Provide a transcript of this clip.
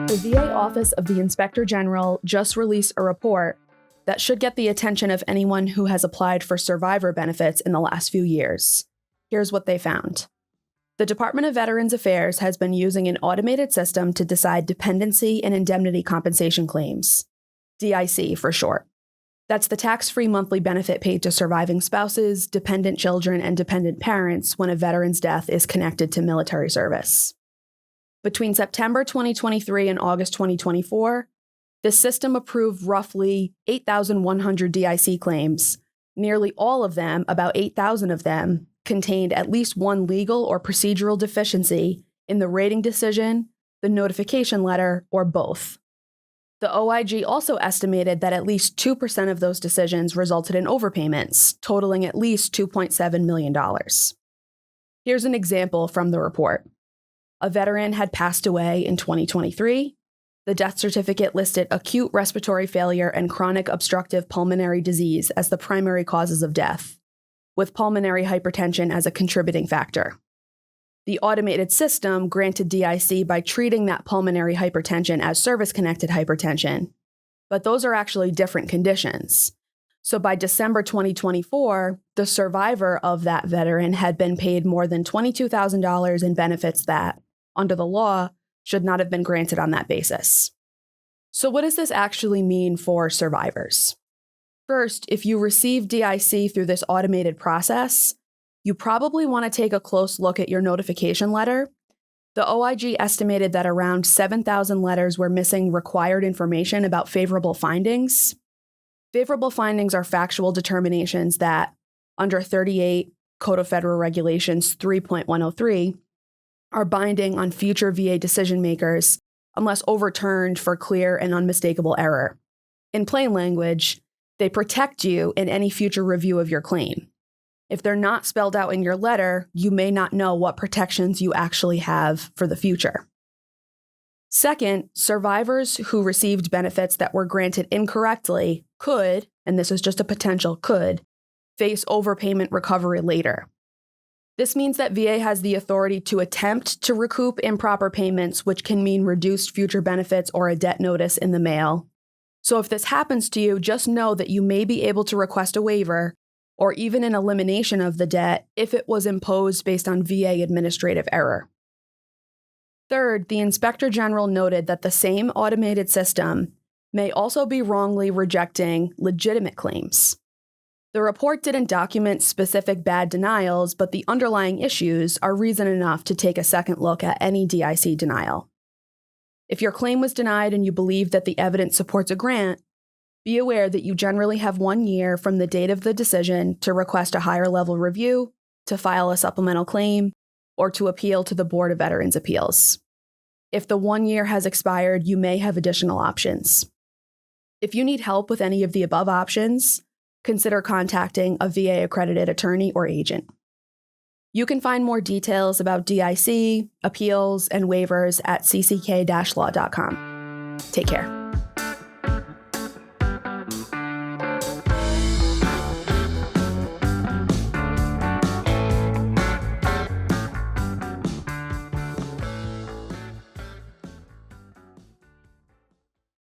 The VA Office of the Inspector General just released a report that should get the attention of anyone who has applied for survivor benefits in the last few years. Here's what they found. The Department of Veterans Affairs has been using an automated system to decide dependency and indemnity compensation claims, DIC for short. That's the tax-free monthly benefit paid to surviving spouses, dependent children, and dependent parents when a veteran's death is connected to military service. Between September 2023 and August 2024, the system approved roughly 8,100 DIC claims. Nearly all of them, about 8,000 of them, contained at least one legal or procedural deficiency in the rating decision, the notification letter, or both. The OIG also estimated that at least 2% of those decisions resulted in overpayments, totaling at least $2.7 million. Here's an example from the report. A veteran had passed away in 2023. The death certificate listed acute respiratory failure and chronic obstructive pulmonary disease as the primary causes of death, with pulmonary hypertension as a contributing factor. The automated system granted DIC by treating that pulmonary hypertension as service-connected hypertension, but those are actually different conditions. So by December 2024, the survivor of that veteran had been paid more than $22,000 in benefits that, under the law, should not have been granted on that basis. So what does this actually mean for survivors? First, if you receive DIC through this automated process, you probably want to take a close look at your notification letter. The OIG estimated that around 7,000 letters were missing required information about favorable findings. Favorable findings are factual determinations that, under 38 Code of Federal Regulations 3.103, are binding on future VA decision makers unless overturned for clear and unmistakable error. In plain language, they protect you in any future review of your claim. If they're not spelled out in your letter, you may not know what protections you actually have for the future. Second, survivors who received benefits that were granted incorrectly could, and this is just a potential could, face overpayment recovery later. This means that VA has the authority to attempt to recoup improper payments, which can mean reduced future benefits or a debt notice in the mail. So if this happens to you, just know that you may be able to request a waiver or even an elimination of the debt if it was imposed based on VA administrative error. Third, the Inspector General noted that the same automated system may also be wrongly rejecting legitimate claims. The report didn't document specific bad denials, but the underlying issues are reason enough to take a second look at any DIC denial. If your claim was denied and you believe that the evidence supports a grant, be aware that you generally have 1 year from the date of the decision to request a higher level review, to file a supplemental claim, or to appeal to the Board of Veterans' Appeals. If the 1 year has expired, you may have additional options. If you need help with any of the above options, consider contacting a VA-accredited attorney or agent. You can find more details about DIC, appeals, and waivers at cck-law.com. Take care.